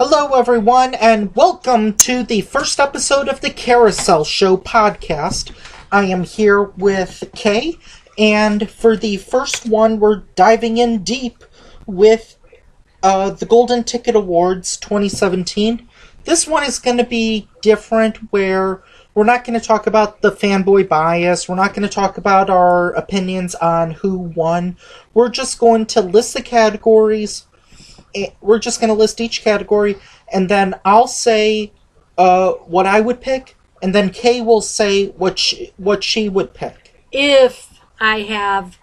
Hello, everyone, and welcome to the first episode of the Carousel Show podcast. I am here with Kay, and for the first one, we're diving in deep with the Golden Ticket Awards 2017. This one is going to be different, where we're not going to talk about the fanboy bias. We're not going to talk about our opinions on who won. We're just going to list the categories. We're just going to list each category, and then I'll say what I would pick, and then Kay will say what she would pick. If I have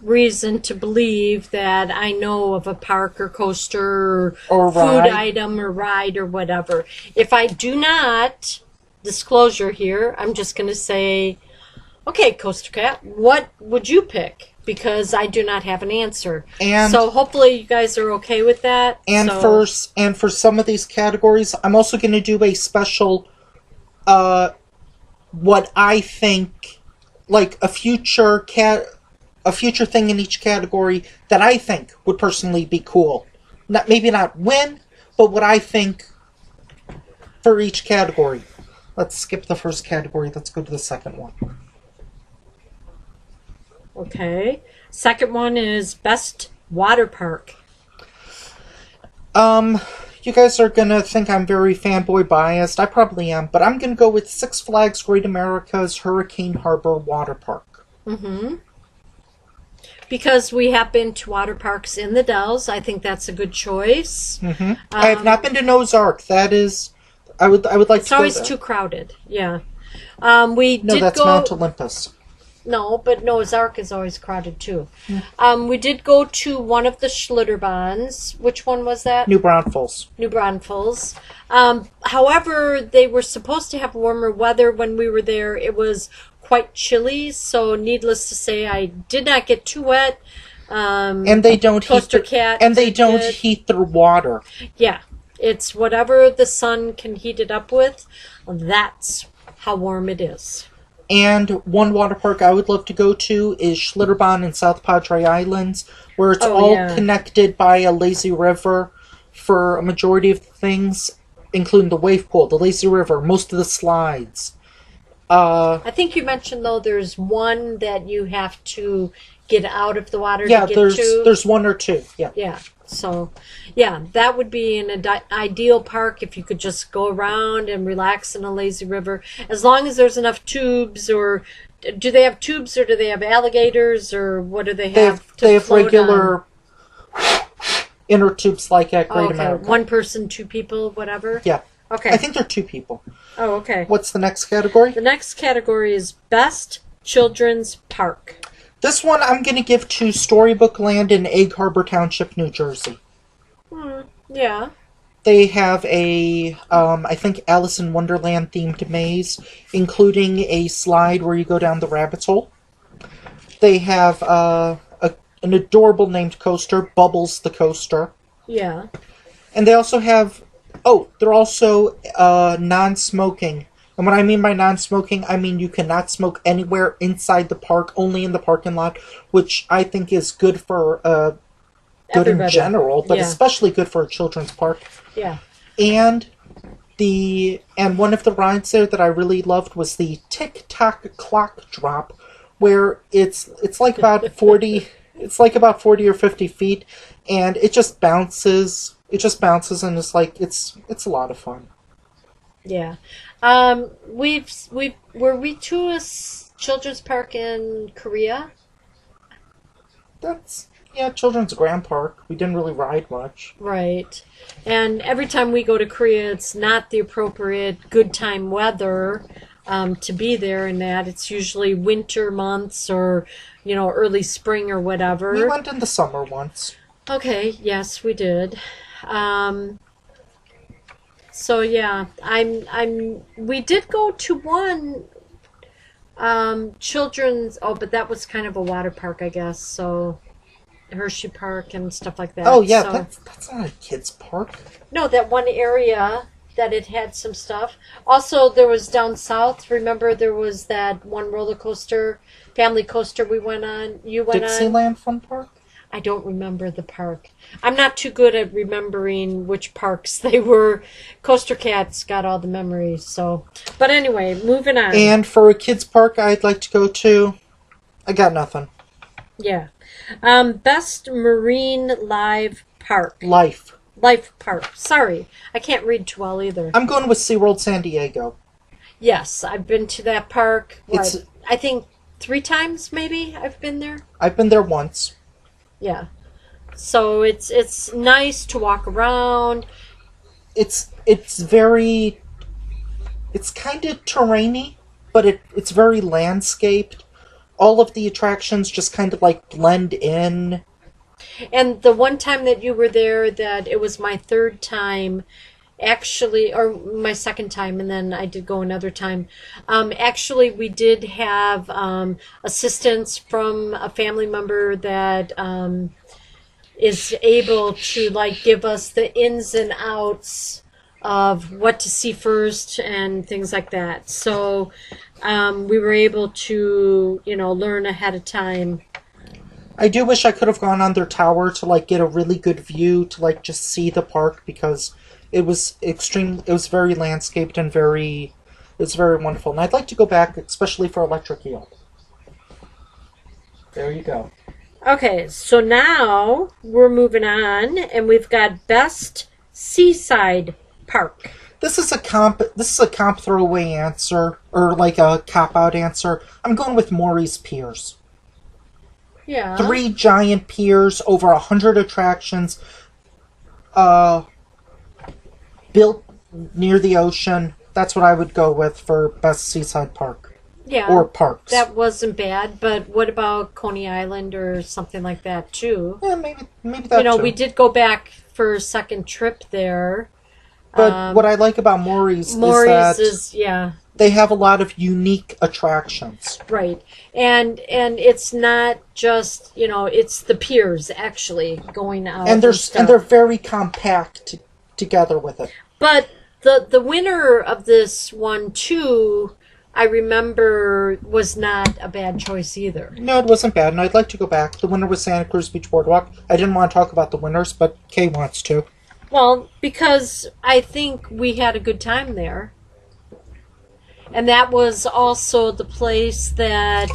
reason to believe that I know of a park or coaster or food item or ride or whatever. If I do not, disclosure here, I'm just going to say, okay, Coaster Cat, what would you pick? Because I do not have an answer. And so hopefully you guys are okay with that. And for some of these categories, I'm also going to do a special, what I think, like a future thing in each category that I think would personally be cool. Maybe not win, but what I think for each category. Let's skip the first category. Let's go to the second one. Okay. Second one is Best Water Park. You guys are going to think I'm very fanboy biased. I probably am. But I'm going to go with Six Flags Great America's Hurricane Harbor Water Park. Mm-hmm. Because we have been to water parks in the Dells. I think that's a good choice. Mm-hmm. I have not been to Noah's Ark. That is... I would like to go there. It's always too crowded. Yeah. No, that's Mount Olympus. No, but Noah's Ark is always crowded too. We did go to one of the Schlitterbahns. Which one was that? New Braunfels. New Braunfels. However, they were supposed to have warmer weather when we were there. It was quite chilly, so needless to say, I did not get too wet. And they don't heat their water. Yeah, it's whatever the sun can heat it up with. That's how warm it is. And one water park I would love to go to is Schlitterbahn in South Padre Islands, where it's connected by a lazy river for a majority of things, including the wave pool, the lazy river, most of the slides. I think you mentioned, though, there's one that you have to get out of the water to get to. There's one or two, yeah. Yeah. So, yeah, that would be an ideal park if you could just go around and relax in a lazy river. As long as there's enough tubes, or do they have tubes, or do they have alligators, or what do they have? They have regular inner tubes like at Great America. One person, two people, whatever? Yeah. Okay. I think they're two people. Oh, okay. What's the next category? The next category is Best Children's Park. This one I'm going to give to Storybook Land in Egg Harbor Township, New Jersey. Yeah. They have a, I think, Alice in Wonderland themed maze, including a slide where you go down the rabbit's hole. They have an adorable named coaster, Bubbles the Coaster. Yeah. And they also have, they're also non-smoking. And what I mean by non-smoking, I mean you cannot smoke anywhere inside the park, only in the parking lot, which I think is good for good in general, but especially good for a children's park. Yeah. And one of the rides there that I really loved was the Tick-Tock Clock Drop, where it's like about 40 or 50 feet, and it just bounces. It just bounces, and it's like it's a lot of fun. Yeah. Were we to a children's park in Korea? Children's Grand Park. We didn't really ride much. Right. And every time we go to Korea, it's not the appropriate good time weather to be there, and that it's usually winter months or, early spring or whatever. We went in the summer once. Okay, yes, we did. So yeah, we did go to one children's, but that was kind of a water park, I guess, so Hershey Park and stuff like that. Oh yeah, so, that's not a kid's park. No, that one area that it had some stuff. Also, there was down south, remember there was that one roller coaster, family coaster we went on, you went on? Dixieland Fun Park? I don't remember the park. I'm not too good at remembering which parks they were. Coaster Cat's got all the memories, so. But anyway, moving on. And for a kids park I'd like to go to, I got nothing. Yeah. Best Marine Live Park. Life Park. Sorry. I can't read too well either. I'm going with SeaWorld San Diego. Yes, I've been to that park. I think 3 times maybe I've been there. I've been there once. Yeah. So it's nice to walk around. It's very, it's kind of terrainy, but it's very landscaped. All of the attractions just kind of like blend in. And the one time that you were there, that it was my 3rd time, actually, or my 2nd time, and then I did go another time. Actually, we did have assistance from a family member that is able to like give us the ins and outs of what to see first and things like that. So we were able to, learn ahead of time. I do wish I could have gone on their tower to like get a really good view to like just see the park, because it was very landscaped and it was very wonderful. And I'd like to go back, especially for Electric Eel. There you go. Okay, so now we're moving on, and we've got Best Seaside Park. This is a comp throwaway answer, or like a cop-out answer. I'm going with Maury's Piers. Yeah. 3 giant piers, over 100 attractions, built near the ocean. That's what I would go with for best seaside park. Yeah. Or parks. That wasn't bad, but what about Coney Island or something like that too? Yeah, maybe that too. We did go back for a second trip there. But what I like about Maury's is that they have a lot of unique attractions. Right. And it's not just, it's the piers actually going out. And they're very compact together with it. But the winner of this one too, I remember, was not a bad choice either. No, it wasn't bad, and I'd like to go back. The winner was Santa Cruz Beach Boardwalk. I didn't want to talk about the winners, but Kay wants to. Well, because I think we had a good time there. And that was also the place that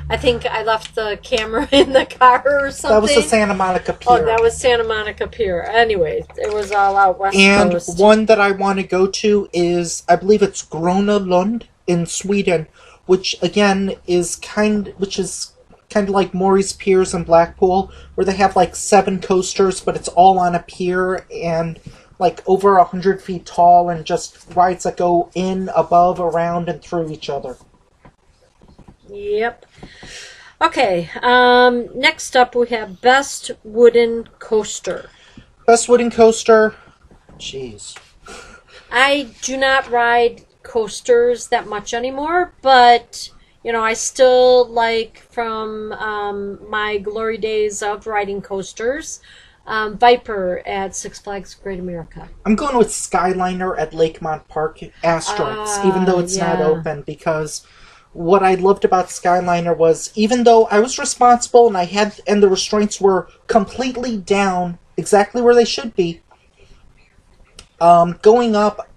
I think I left the camera in the car or something. That was the Santa Monica Pier. Oh, that was Santa Monica Pier. Anyway, it was all out West Coast. And one that I want to go to is, I believe it's Gröna Lund in Sweden, which again is kind of like Maury's Piers in Blackpool, where they have like 7 coasters, but it's all on a pier and like over 100 feet tall, and just rides that go in, above, around, and through each other. Yep. Okay, next up we have Best Wooden Coaster. Best wooden coaster? Jeez. I do not ride coasters that much anymore, but I still like, from my glory days of riding coasters, Viper at Six Flags Great America. I'm going with Skyliner at Lakemont Park Asterix, even though it's not open, because what I loved about Skyliner was, even though I was responsible and the restraints were completely down exactly where they should be, going up,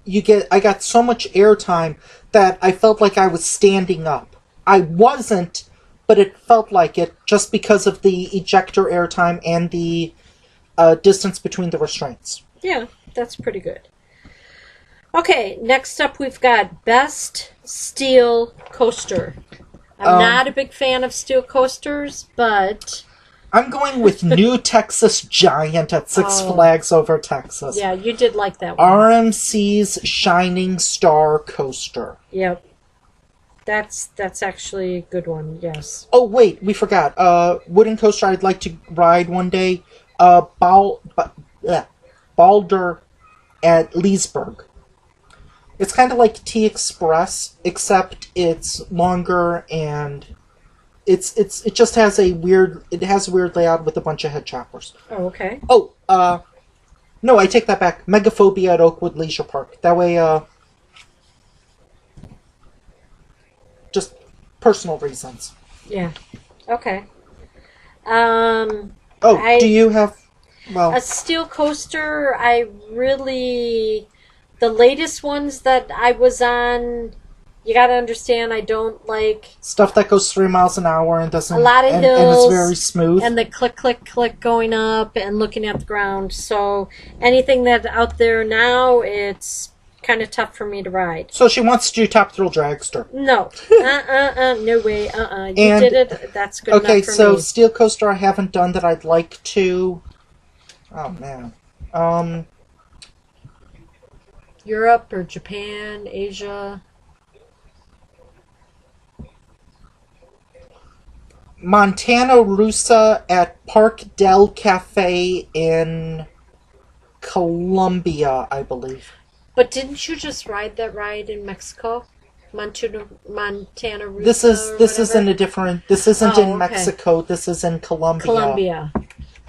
I got so much airtime that I felt like I was standing up. I wasn't, but it felt like it, just because of the ejector airtime and the distance between the restraints. Yeah, that's pretty good. Okay, next up we've got Best Steel Coaster. I'm not a big fan of steel coasters, but I'm going with New Texas Giant at Six Flags Over Texas. Yeah, you did like that one. RMC's Shining Star Coaster. Yep. That's actually a good one, yes. Oh, wait, we forgot. Wooden coaster I'd like to ride one day. Balder at Leesburg. It's kind of like T-Express, except it's longer, and it just has a weird layout with a bunch of head choppers. Oh, okay. Oh, no, I take that back. Megaphobia at Oakwood Leisure Park. That way, personal reasons. Yeah. Okay. Oh, do you have... Well, a steel coaster, the latest ones that I was on, you gotta understand, I don't like... Stuff that goes 3 miles an hour and doesn't... A lot of hills. And it's very smooth. And the click, click, click going up and looking at the ground. So anything that's out there now, it's kind of tough for me to ride. So she wants to do Top Thrill Dragster. No. No way. You did it. That's good enough for me. Okay, so steel coaster I haven't done that I'd like to... Oh, man. Europe or Japan, Asia. Montana Rusa at Park del Cafe in Colombia, I believe. But didn't you just ride that ride in Mexico? Montana Rusa. This isn't a different. This isn't in okay. Mexico. This is in Colombia. Colombia.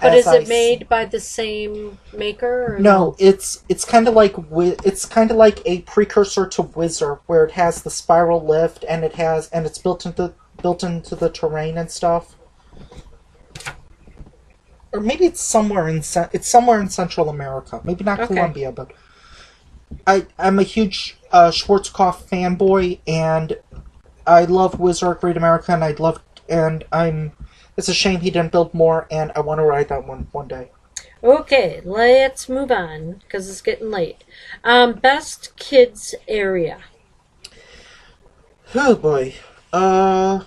But is it made by the same maker? Or no, it's kind of like a precursor to Whizzer, where it has the spiral lift and it's built into the terrain and stuff. Or maybe it's somewhere in Central America. Maybe not Colombia, but I'm a huge Schwarzkopf fanboy, and I love Whizzer at Great America, and it's a shame he didn't build more, and I want to ride that one day. Okay, let's move on, because it's getting late. Best kids area. Oh boy. I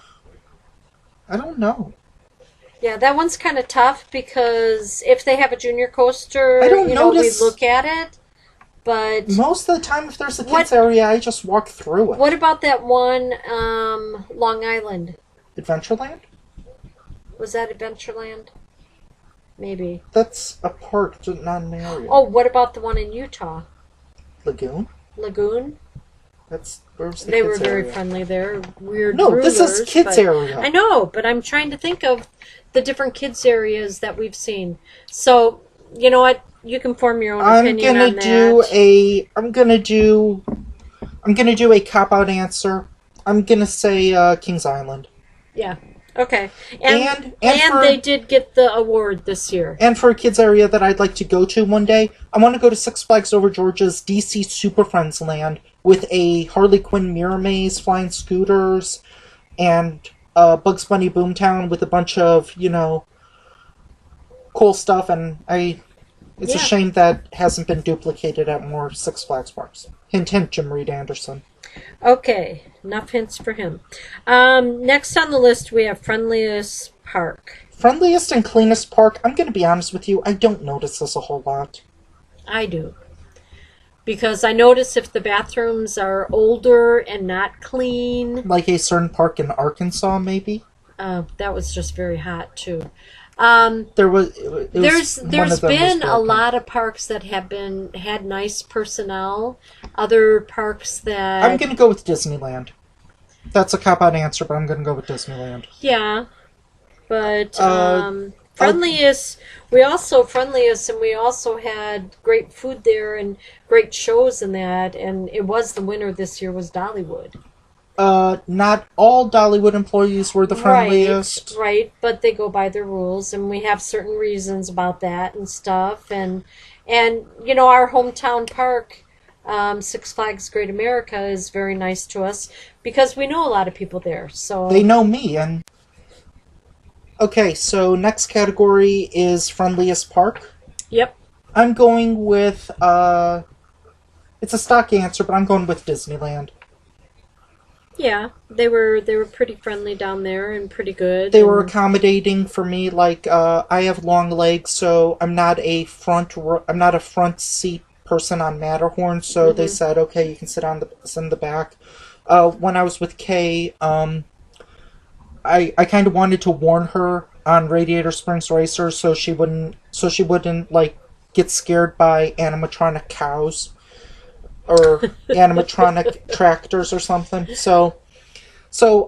don't know. Yeah, that one's kind of tough, because if they have a junior coaster, we look at it, but... Most of the time, if there's a kids area, I just walk through it. What about that one, Long Island? Adventureland? Was that Adventureland? Maybe. That's a park, not an area. Oh, what about the one in Utah? Lagoon? They were very friendly there. Weird rulers, this is kids area. I know, but I'm trying to think of the different kids areas that we've seen. So, you know what? You can form your own opinion on that. I'm gonna do a cop-out answer. I'm gonna say Kings Island. Yeah. Okay. And they did get the award this year. And for a kids area that I'd like to go to one day, I want to go to Six Flags Over Georgia's DC Super Friends Land with a Harley Quinn mirror maze, flying scooters, and Bugs Bunny Boomtown with a bunch of, cool stuff. And it's a shame that hasn't been duplicated at more Six Flags parks. Hint, hint, Jim Reed Anderson. Okay, enough hints for him. Next on the list, we have Friendliest Park. Friendliest and cleanest park, I'm going to be honest with you, I don't notice this a whole lot. I do. Because I notice if the bathrooms are older and not clean. Like a certain park in Arkansas, maybe? That was just very hot, too. There's been a lot of parks that have had nice personnel. Other parks that... I'm going to go with Disneyland. That's a cop-out answer, but I'm going to go with Disneyland. Yeah. But friendliest, we also had great food there and great shows in that, and it was the winner this year was Dollywood. Not all Dollywood employees were the friendliest. Right, but they go by their rules, and we have certain reasons about that and stuff. And our hometown park, Six Flags Great America, is very nice to us because we know a lot of people there. So they know me. And okay, so next category is friendliest park. Yep. I'm going with it's a stock answer, but I'm going with Disneyland. Yeah, they were pretty friendly down there and pretty good. They were accommodating for me. Like I have long legs, so I'm not a front seat person on Matterhorn. So they said, okay, you can sit in the back. When I was with Kay, I kind of wanted to warn her on Radiator Springs Racers, so she wouldn't like get scared by animatronic cows. Or animatronic tractors or something. So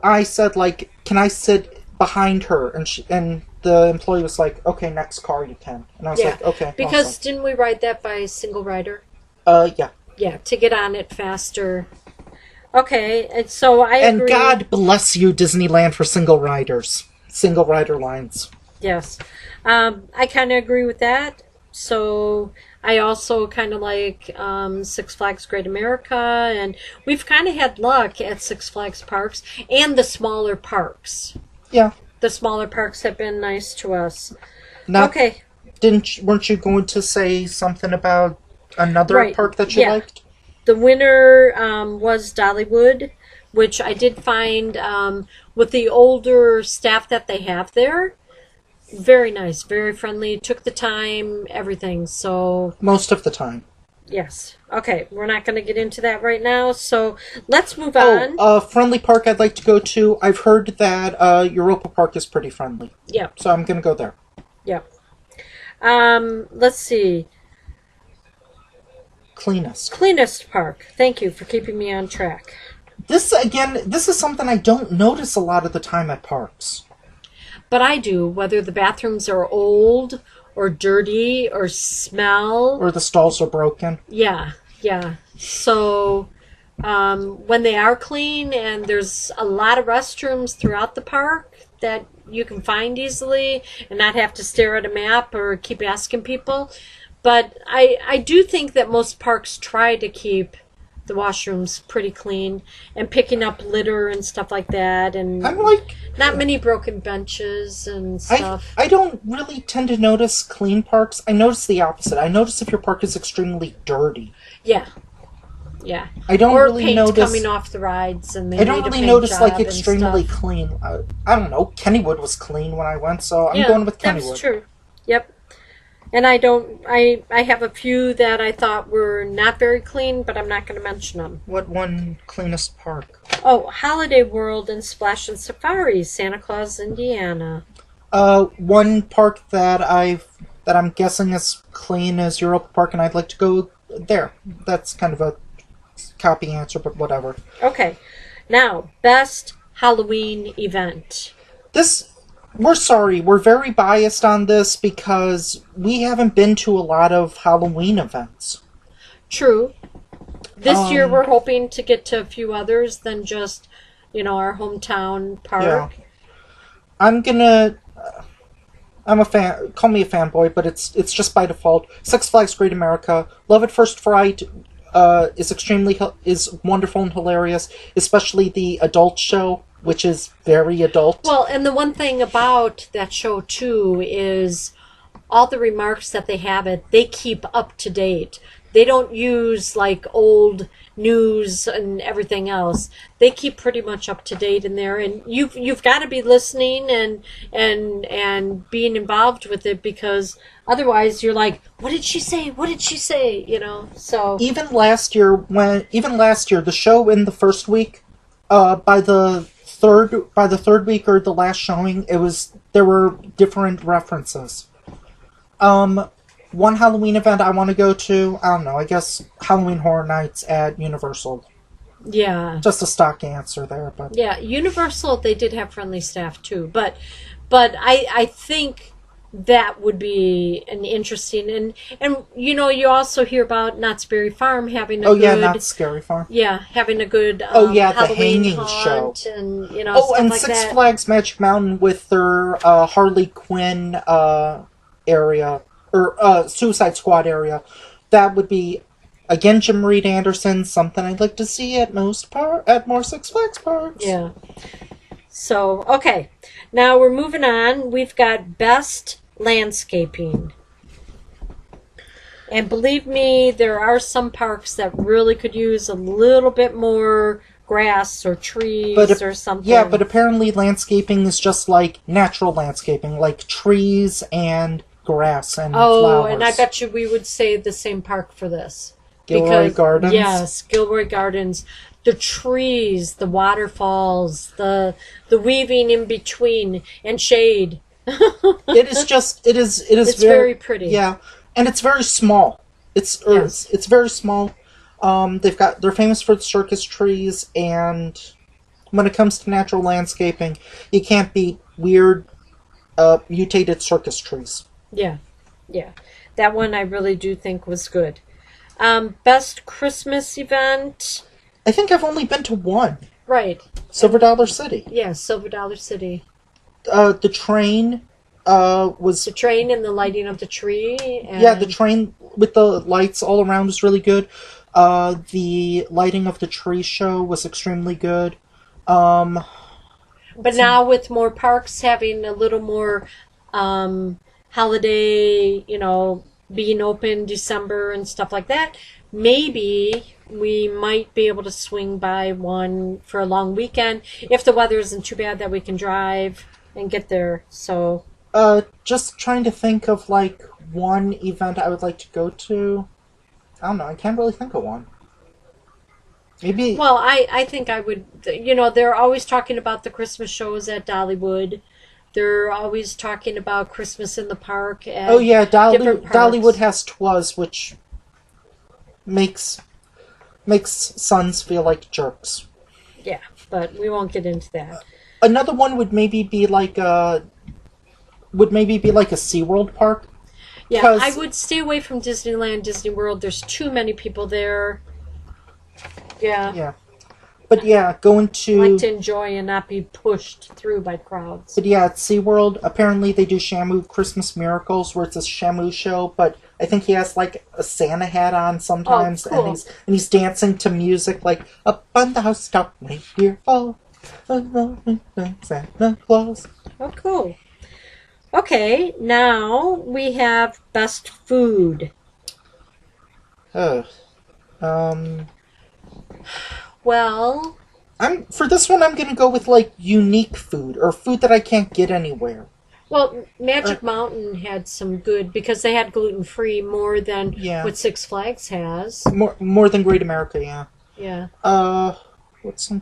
I said, like, can I sit behind her? And the employee was like, okay, next car you can. And I was like, okay. Because awesome. Didn't we ride that by single rider? Yeah. Yeah, to get on it faster. Okay, and so I agree. And God bless you, Disneyland, for single rider lines. Yes. I kind of agree with that. So I also kind of like Six Flags Great America, and we've kind of had luck at Six Flags parks and the smaller parks. Yeah. The smaller parks have been nice to us. Now, okay. Weren't you going to say something about another park that you liked? The winner was Dollywood, which I did find with the older staff that they have there. Very nice, very friendly, took the time, everything, so... Most of the time. Yes. Okay, we're not going to get into that right now, so let's move on. Friendly park I'd like to go to. I've heard that Europa Park is pretty friendly. Yeah. So I'm going to go there. Yeah. Let's see. Cleanest park. Thank you for keeping me on track. This is something I don't notice a lot of the time at parks. But I do, whether the bathrooms are old or dirty or smell. Or the stalls are broken. Yeah. So when they are clean, and there's a lot of restrooms throughout the park that you can find easily and not have to stare at a map or keep asking people. But I do think that most parks try to keep the washrooms pretty clean and picking up litter and stuff like that, and not many broken benches and stuff. I don't really tend to notice clean parks. I notice the opposite. I notice if your park is extremely dirty. Yeah. I don't or really paint notice coming off the rides, and I don't really notice like extremely clean. I don't know. Kennywood was clean when I went, so I'm going with Kennywood. That's true. Yep. And I have a few that I thought were not very clean, but I'm not going to mention them. What one cleanest park? Oh, Holiday World and Splash and Safari, Santa Claus, Indiana. One park that I'm guessing is clean is Europa Park, and I'd like to go there. That's kind of a copy answer, but whatever. Okay. Now, best Halloween event. We're sorry, we're very biased on this because we haven't been to a lot of Halloween events. True. This year we're hoping to get to a few others than just, our hometown park. Yeah. I'm a fan, call me a fanboy, but it's just by default. Six Flags Great America, Love at First Fright is wonderful and hilarious, especially the adult show, which is very adult. Well, and the one thing about that show, too, is all the remarks that they have they keep up to date. They don't use, like, old news and everything else. They keep pretty much up to date in there, and you've got to be listening and being involved with it, because otherwise you're like, what did she say? What did she say? So even last year, the show in the first week, by the third week or the last showing, there were different references. One Halloween event I want to go to, I don't know, I guess Halloween Horror Nights at Universal. Yeah. Just a stock answer there, but... Yeah, Universal, they did have friendly staff, too. But I think that would be an interesting... And you also hear about Knott's Berry Farm having a good... Oh, yeah, Knott's Scary Farm. Yeah, having a good the Halloween hanging haunt show. And, stuff and like Six that. Flags Magic Mountain with their Harley Quinn area... or Suicide Squad area. That would be, again, Jim Reed Anderson, something I'd like to see at more Six Flags parks. Yeah. So, okay. Now we're moving on. We've got best landscaping. And believe me, there are some parks that really could use a little bit more grass or trees or something. Yeah, but apparently landscaping is just like natural landscaping, like trees and grass and flowers. And I bet you we would say the same park for this. Gilroy Gardens? Yes, Gilroy Gardens. The trees, the waterfalls, the weaving in between, and shade. It is very pretty. Yeah, and it's very small. It's very small. They're famous for the circus trees, and when it comes to natural landscaping, you can't beat weird, mutated circus trees. Yeah. That one I really do think was good. Best Christmas event? I think I've only been to one. Right. Silver Dollar City. Yeah, Silver Dollar City. The train was... The train and the lighting of the tree. And... Yeah, the train with the lights all around was really good. The lighting of the tree show was extremely good. But now with more parks having a little more holiday, being open December and stuff like that, maybe we might be able to swing by one for a long weekend if the weather isn't too bad that we can drive and get there. So just trying to think of one event I would like to go to. I don't know, I can't really think of one. Maybe... Well, I think I would... they're always talking about the Christmas shows at Dollywood. They're always talking about Christmas in the park. Oh, yeah, Dollywood has Twas, which makes sons feel like jerks. Yeah, but we won't get into that. Another one would maybe be like a SeaWorld park. Yeah, I would stay away from Disneyland, Disney World. There's too many people there. Yeah. Yeah. But yeah, going to... I like to enjoy and not be pushed through by crowds. But yeah, at SeaWorld, apparently they do Shamu Christmas Miracles, where it's a Shamu show, but I think he has a Santa hat on sometimes, cool. and he's dancing to music up on the housetop, reindeer fall, Santa Claus. Oh, cool. Okay, now we have best food. Well, for this one, I'm gonna go with unique food or food that I can't get anywhere. Well, Magic Mountain had some good because they had gluten-free more than what Six Flags has. More than Great America, yeah. Yeah. What's some?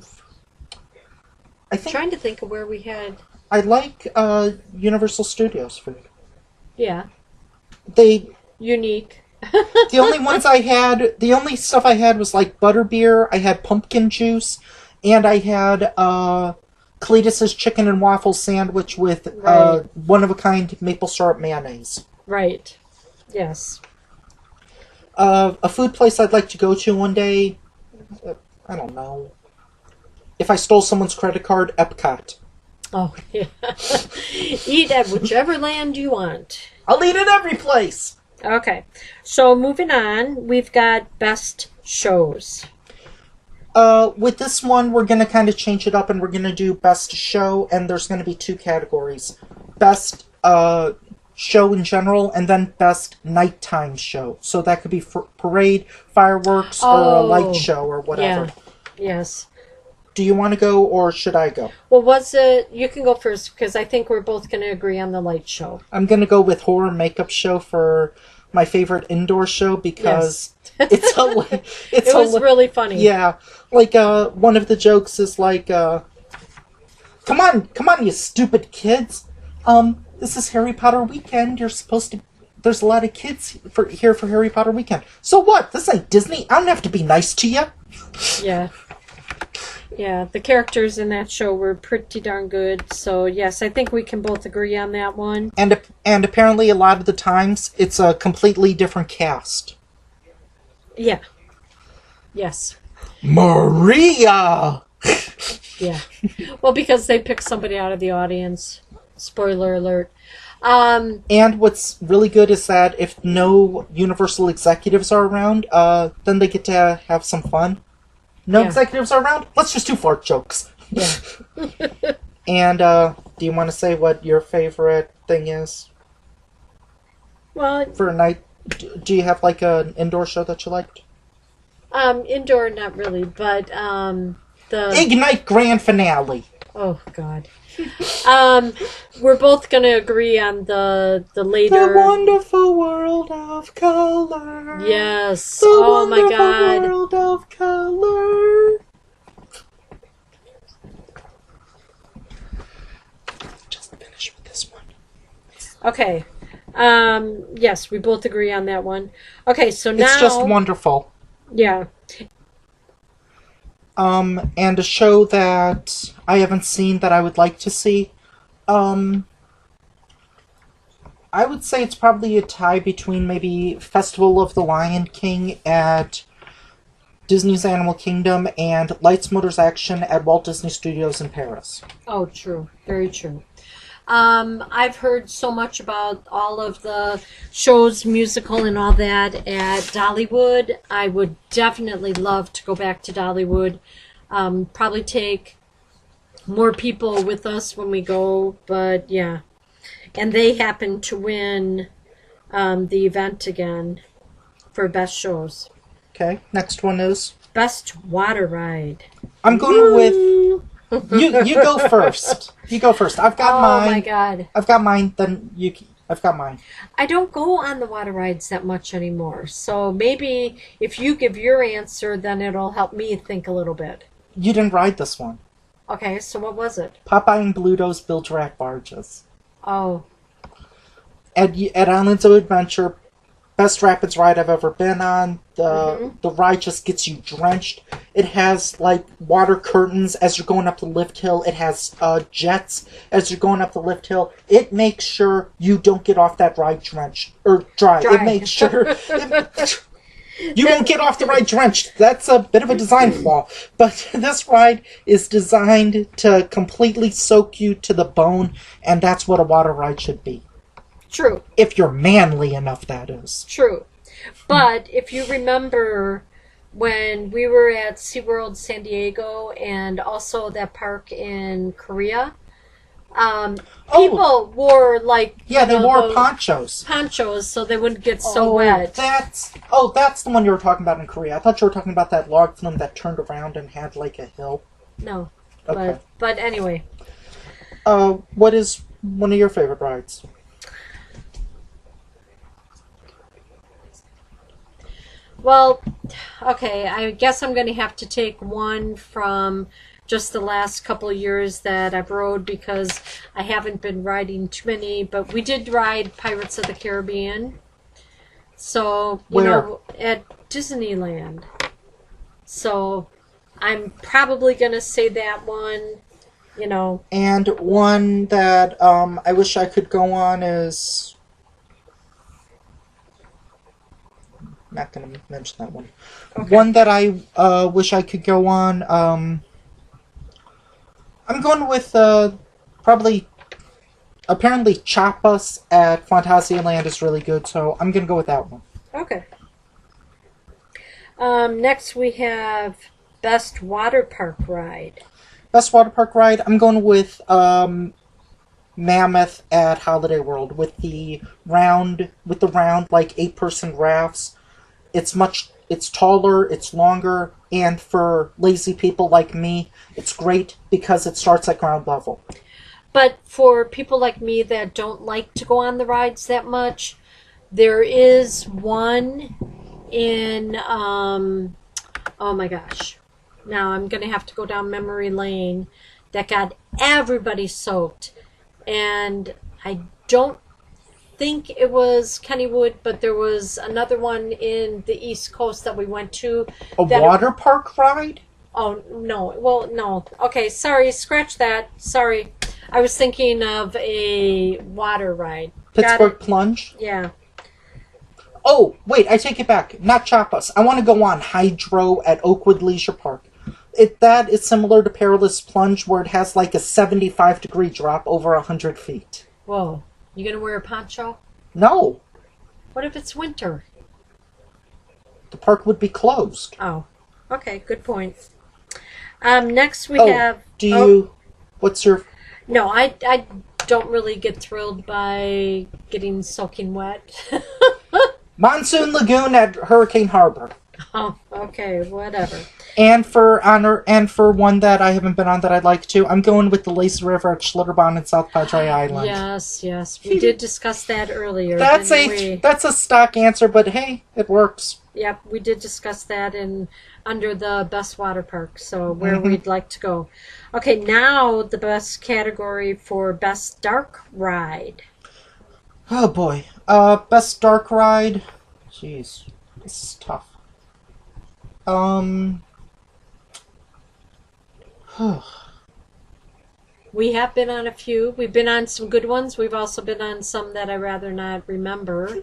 I'm trying to think of where we had. I like Universal Studios food. Yeah. Unique. The only stuff I had was butterbeer, I had pumpkin juice, and I had Cletus's chicken and waffle sandwich with one-of-a-kind maple syrup mayonnaise. Right. Yes. A food place I'd like to go to one day, I don't know. If I stole someone's credit card, Epcot. Oh, yeah. Eat at whichever land you want. I'll eat at every place! Okay, so moving on, we've got best shows. With this one, we're going to kind of change it up, and we're going to do best show, and there's going to be two categories. Best show in general, and then best nighttime show. So that could be parade, fireworks, or a light show, or whatever. Yeah. Yes. Do you want to go, or should I go? Well, you can go first, because I think we're both going to agree on the light show. I'm going to go with horror makeup show for my favorite indoor show, because it was really funny. Yeah. One of the jokes is come on, you stupid kids. This is Harry Potter weekend. There's a lot of kids here for Harry Potter weekend. So what? This ain't Disney. I don't have to be nice to you. Yeah. Yeah, the characters in that show were pretty darn good. So, yes, I think we can both agree on that one. And apparently a lot of the times, it's a completely different cast. Yeah. Yes. Maria! Yeah. Well, because they picked somebody out of the audience. Spoiler alert. And what's really good is that if no Universal executives are around, then they get to have some fun. No executives are around? Let's just do fart jokes. Yeah. And, do you want to say what your favorite thing is? Well... For a night, do you have, an indoor show that you liked? Indoor, not really, but, the... Ignite Grand Finale! Oh, God. We're both going to agree on the later... The wonderful world of color. Yes. Oh my God. The world of color. Just finish with this one. Okay. Yes, we both agree on that one. Okay, so now... It's just wonderful. Yeah. And a show that I haven't seen that I would like to see. I would say it's probably a tie between maybe Festival of the Lion King at Disney's Animal Kingdom and Lights, Motors, Action at Walt Disney Studios in Paris. Oh, true. Very true. I've heard so much about all of the shows, musical and all that at Dollywood. I would definitely love to go back to Dollywood. Probably take more people with us when we go, but yeah. And they happen to win the event again for best shows. Okay, next one is? Best water ride. I'm going with... You go first. You go first. I've got mine. Oh my god. I've got mine, I've got mine. I don't go on the water rides that much anymore. So maybe if you give your answer, then it'll help me think a little bit. You didn't ride this one. Okay, so what was it? Popeye and Bluto's Build-Rack Barges. Oh. At Islands of Adventure, best rapids ride I've ever been on. The ride just gets you drenched. It has like water curtains as you're going up the lift hill. It has jets as you're going up the lift hill. It makes sure you don't get off that ride drenched or dry. It makes sure you won't get off the ride drenched. That's a bit of a design flaw. But this ride is designed to completely soak you to the bone, and that's what a water ride should be. True. If you're manly enough, that is. True. But if you remember when we were at SeaWorld San Diego and also that park in Korea, people wore like... Yeah, they wore ponchos. Ponchos so they wouldn't get so wet. That's the one you were talking about in Korea. I thought you were talking about that log flume that turned around and had like a hill. No. Okay. But anyway. What is one of your favorite rides? Well, okay, I guess I'm going to have to take one from just the last couple of years that I've rode because I haven't been riding too many, but we did ride Pirates of the Caribbean. So, you know, at Disneyland. So, I'm probably going to say that one, you know. And one that I wish I could go on is... Not going to mention that one. Okay. One that I wish I could go on. I'm going with probably. Apparently, Chapas at Fantasyland is really good, so I'm going to go with that one. Okay. Next, we have Best Water Park Ride. Best Water Park Ride. I'm going with Mammoth at Holiday World with the round like 8-person rafts. It's taller, it's longer, and for lazy people like me, it's great because it starts at ground level. But for people like me that don't like to go on the rides that much, there is one in, oh my gosh, now I'm going to have to go down memory lane that got everybody soaked. And I don't think it was Kennywood, but there was another one in the East Coast that we went to. A water park ride? Oh, no. Well, no. Okay, sorry. Scratch that. Sorry. I was thinking of a water ride. Pittsburgh Plunge? Yeah. Oh, wait, I take it back. Not Chapas. I want to go on Hydro at Oakwood Leisure Park. That is similar to Perilous Plunge, where it has like a 75-degree drop over 100 feet. Whoa. You gonna wear a poncho? No. What if it's winter? The park would be closed. Oh. Okay, good point. Next we have... What's your... No, I don't really get thrilled by getting soaking wet. Monsoon Lagoon at Hurricane Harbor. Oh, okay, whatever. And for one that I haven't been on that I'd like to, I'm going with the Lazy River at Schlitterbahn and South Padre Island. Yes. We did discuss that earlier. That's a stock answer, but hey, it works. Yep, we did discuss that under the best water park, so where we'd like to go. Okay, now the best category for best dark ride. Oh boy. Best dark ride. Jeez. This is tough. We have been on a few. We've been on some good ones. We've also been on some that I rather not remember.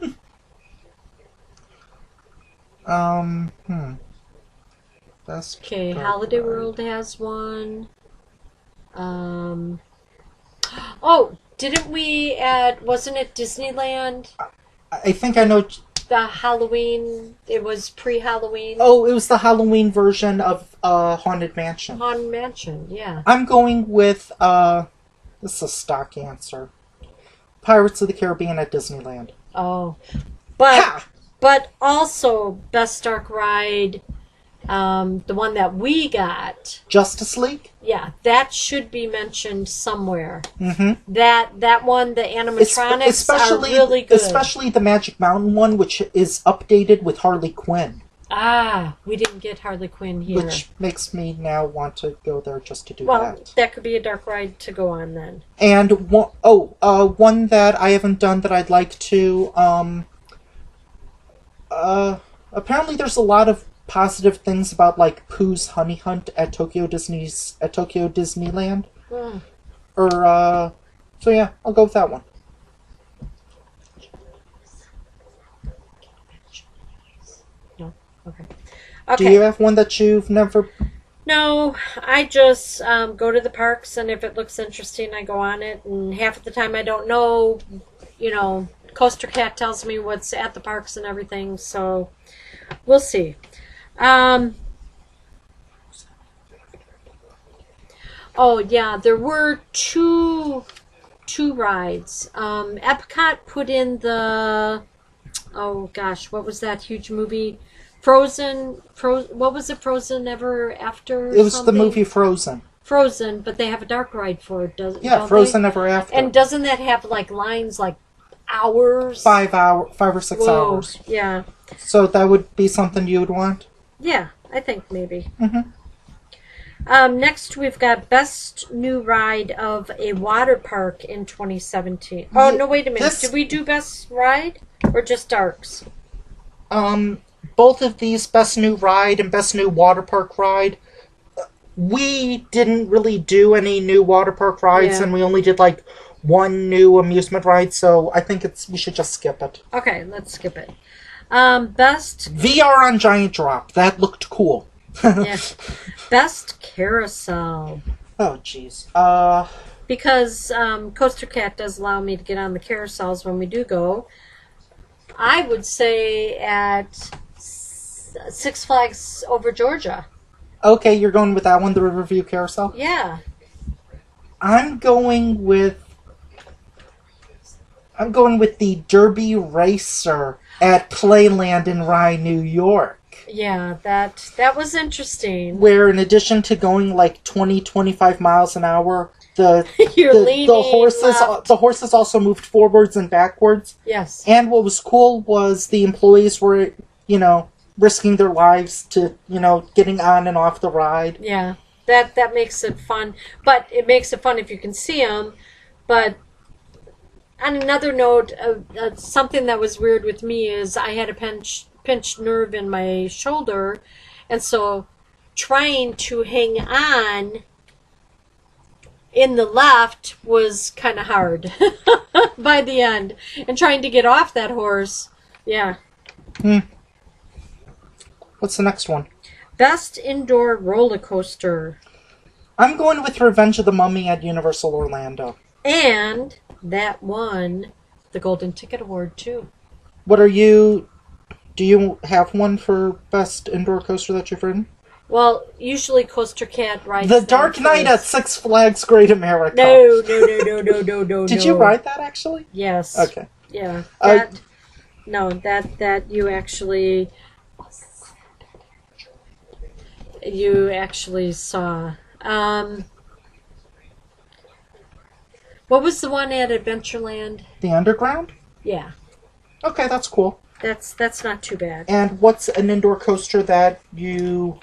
Best okay, dark Holiday ride. World has one. Didn't we wasn't it Disneyland? I think I know. The Halloween, it was pre-Halloween. Oh, it was the Halloween version of Haunted Mansion. Haunted Mansion, yeah. I'm going with, this is a stock answer. Pirates of the Caribbean at Disneyland. Oh. But also, best dark ride, the one that we got. Justice League? Yeah, that should be mentioned somewhere. Mm-hmm. That one, the animatronics are really good. Especially the Magic Mountain one, which is updated with Harley Quinn. Ah, we didn't get Harley Quinn here. Which makes me now want to go there just to do that. Well, that could be a dark ride to go on then. And one that I haven't done that I'd like to, apparently there's a lot of positive things about, like, Pooh's Honey Hunt at Tokyo Disneyland. Mm. So yeah, I'll go with that one. No? Okay. Do you have one that you've never... No, I just go to the parks, and if it looks interesting, I go on it, and half of the time I don't know, Coaster Cat tells me what's at the parks and everything, so we'll see. Oh yeah, there were two rides. Epcot put in the, oh gosh, what was that huge movie? Frozen. What was it? Frozen Ever After? It was the movie Frozen. Frozen, but they have a dark ride for it, don't Frozen they? Ever After. And doesn't that have like lines like hours? 5 or 6 hours. Yeah. So that would be something you would want? Yeah, I think maybe. Mm-hmm. Next, we've got Best New Ride of a Waterpark in 2017. Oh, no, wait a minute. Did we do Best Ride or just Darks? Both of these, Best New Ride and Best New Waterpark Ride, we didn't really do any new waterpark rides, and we only did, like, one new amusement ride, so I think we should just skip it. Okay, let's skip it. Best... VR on Giant Drop. That looked cool. Yeah. Best Carousel. Oh, jeez. Because Coaster Cat does allow me to get on the carousels when we do go. I would say at Six Flags Over Georgia. Okay, you're going with that one, the Riverview Carousel? Yeah. I'm going with the Derby Racer at Playland in Rye, New York. Yeah, that was interesting. Where in addition to going like 20-25 miles an hour, the horses also moved forwards and backwards. Yes. And what was cool was the employees were, risking their lives to, getting on and off the ride. Yeah. That makes it fun. But it makes it fun if you can see them. But on another note, something that was weird with me is I had a pinched nerve in my shoulder, and so trying to hang on in the left was kind of hard by the end, and trying to get off that horse, yeah. What's the next one? Best indoor roller coaster. I'm going with Revenge of the Mummy at Universal Orlando. And that won the Golden Ticket Award too. Do you have one for best indoor coaster that you've ridden? Well, usually Coaster Cat rides The Dark Knight at Six Flags Great America. No. Did you ride that, actually? Yes. Okay. Yeah. That you actually saw. What was the one at Adventureland? The Underground? Yeah. Okay, that's cool. That's not too bad. And what's an indoor coaster that you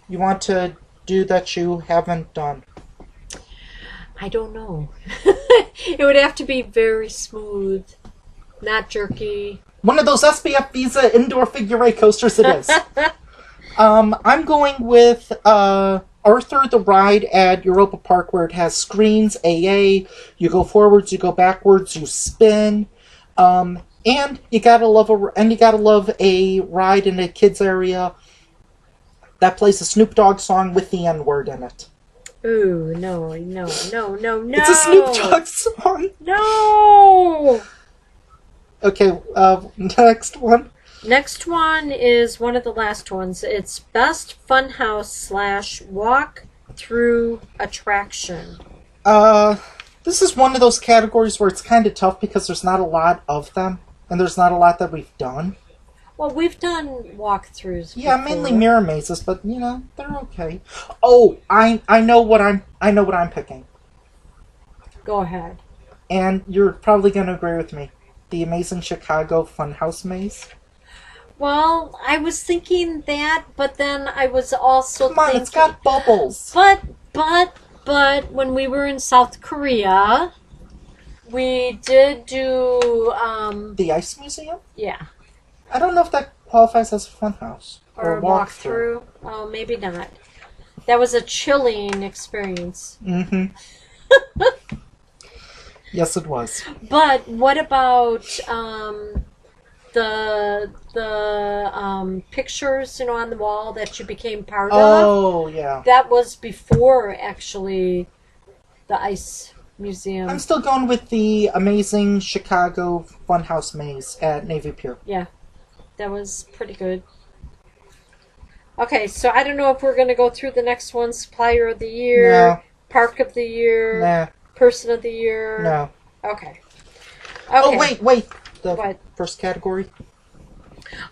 want to do that you haven't done? I don't know. It would have to be very smooth, not jerky. One of those SPF Visa indoor figure eight coasters it is. I'm going with Arthur the Ride at Europa Park, where it has screens, AA, you go forwards, you go backwards, you spin. And you gotta love a ride in a kids area that plays a Snoop Dogg song with the N-word in it. Ooh, no. It's a Snoop Dogg song. No! Okay, next one. Next one is one of the last ones. It's Best Funhouse / Walk Through Attraction. This is one of those categories where it's kind of tough because there's not a lot of them, and there's not a lot that we've done. Well, we've done walkthroughs. Yeah, before. mainly mirror mazes, but they're okay. Oh, I know what I'm picking. Go ahead. And you're probably going to agree with me. The Amazing Chicago Funhouse Maze. Well, I was thinking that, but then I was also Come on, thinking... it's got bubbles. But when we were in South Korea, we did do... The Ice Museum? Yeah. I don't know if that qualifies as a funhouse. Or a walkthrough. Oh, maybe not. That was a chilling experience. Mm-hmm. Yes, it was. But what about the pictures, on the wall that you became part of? Oh, yeah. That was before, actually, the Ice Museum. I'm still going with the Amazing Chicago Funhouse Maze at Navy Pier. Yeah, that was pretty good. Okay, so I don't know if we're going to go through the next one. Supplier of the Year, No. Park of the Year, Nah. Person of the Year. No. Okay. Oh, wait. The What? first category?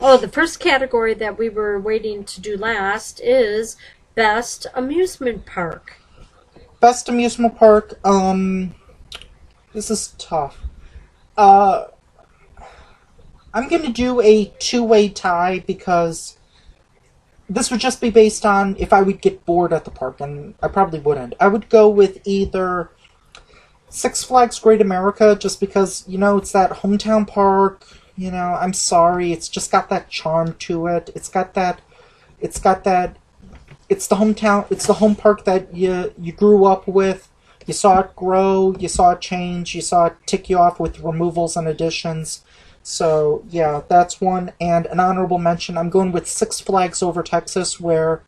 Oh, the first category that we were waiting to do last is Best Amusement Park. Best amusement park, this is tough. I'm gonna do a two-way tie because this would just be based on if I would get bored at the park, and I probably wouldn't. I would go with either Six Flags Great America, just because, it's that hometown park, I'm sorry, it's just got that charm to it. It's the hometown, it's the home park that you grew up with. You saw it grow, you saw it change, you saw it tick you off with removals and additions. So, yeah, that's one. And an honorable mention, I'm going with Six Flags Over Texas, where,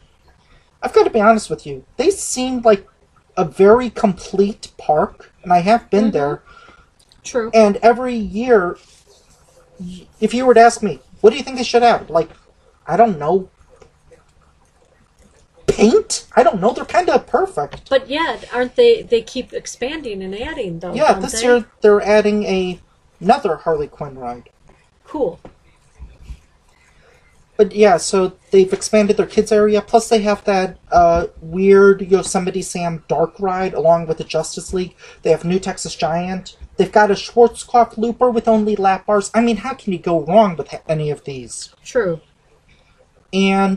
I've got to be honest with you, they seemed like a very complete park, and I have been there. True. And every year, if you were to ask me, what do you think they should have? I don't know. Paint? I don't know. They're kind of perfect. But yet, aren't they? They keep expanding and adding, though. Yeah, this year they're adding another Harley Quinn ride. Cool. But yeah, so they've expanded their kids area. Plus, they have that weird Yosemite Sam dark ride along with the Justice League. They have New Texas Giant. They've got a Schwarzkopf Looper with only lap bars. I mean, how can you go wrong with any of these? True. And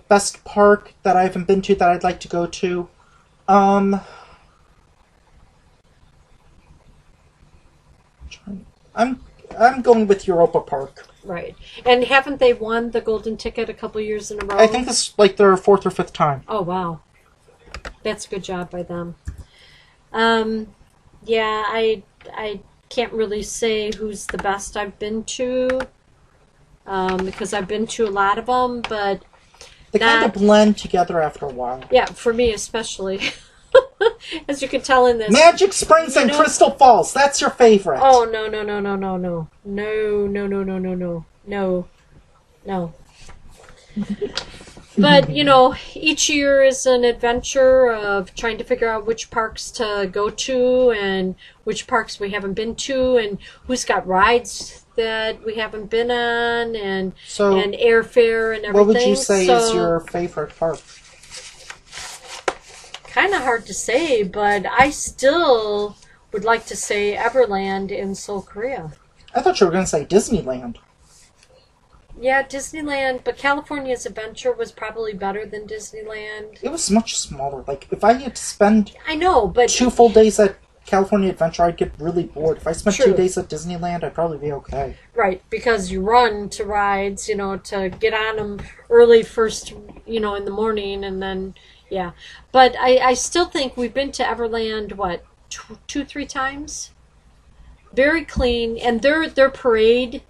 best park that I haven't been to that I'd like to go to. I'm going with Europa Park. Right. And haven't they won the golden ticket a couple years in a row? I think this is like their fourth or fifth time. Oh, wow. That's a good job by them. Yeah, I can't really say who's the best I've been to, because I've been to a lot of them, but they kind of blend together after a while. Yeah, for me especially. As you can tell in this. Magic Springs and Crystal Falls, that's your favorite. Oh, no. No. But, each year is an adventure of trying to figure out which parks to go to and which parks we haven't been to and who's got rides that we haven't been on and airfare and everything. What would you say is your favorite park? Kind of hard to say, but I still would like to say Everland in Seoul, Korea. I thought you were going to say Disneyland. Yeah, Disneyland, but California's Adventure was probably better than Disneyland. It was much smaller. Like, if I had to spend 2 full days at California Adventure, I'd get really bored. If I spent 2 days at Disneyland, I'd probably be okay. Right, because you run to rides, to get on them early first, in the morning, and then, yeah. But I still think we've been to Everland, 2-3 times? Very clean, and their parade...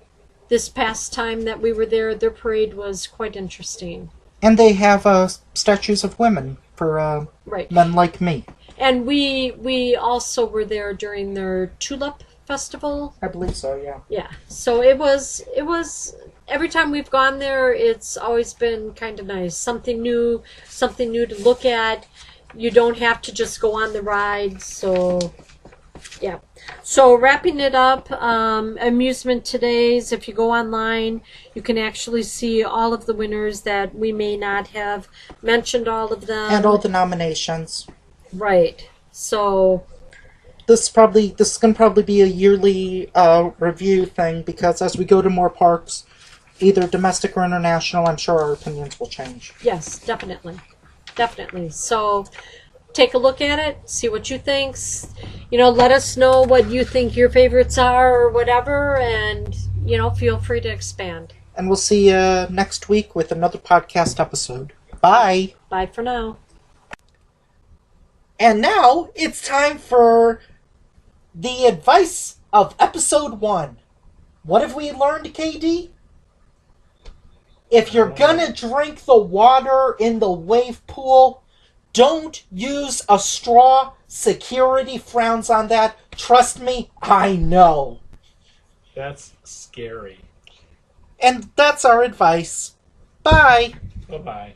This past time that we were there, their parade was quite interesting. And they have statues of women for right. men like me. And we also were there during their tulip festival. I believe so, yeah. Yeah. So it was every time we've gone there, it's always been kind of nice. Something new to look at. You don't have to just go on the ride. So yeah. So wrapping it up, amusement today's, if you go online, you can actually see all of the winners that we may not have mentioned all of them. And all the nominations. Right. So this can probably be a yearly review thing, because as we go to more parks, either domestic or international, I'm sure our opinions will change. Yes, definitely. Definitely. So take a look at it, see what you think. Let us know what you think your favorites are or whatever, and, feel free to expand. And we'll see you next week with another podcast episode. Bye. Bye for now. And now it's time for the advice of episode 1. What have we learned, KD? If you're gonna drink the water in the wave pool, don't use a straw. Security frowns on that. Trust me, I know. That's scary. And that's our advice. Bye. Bye-bye.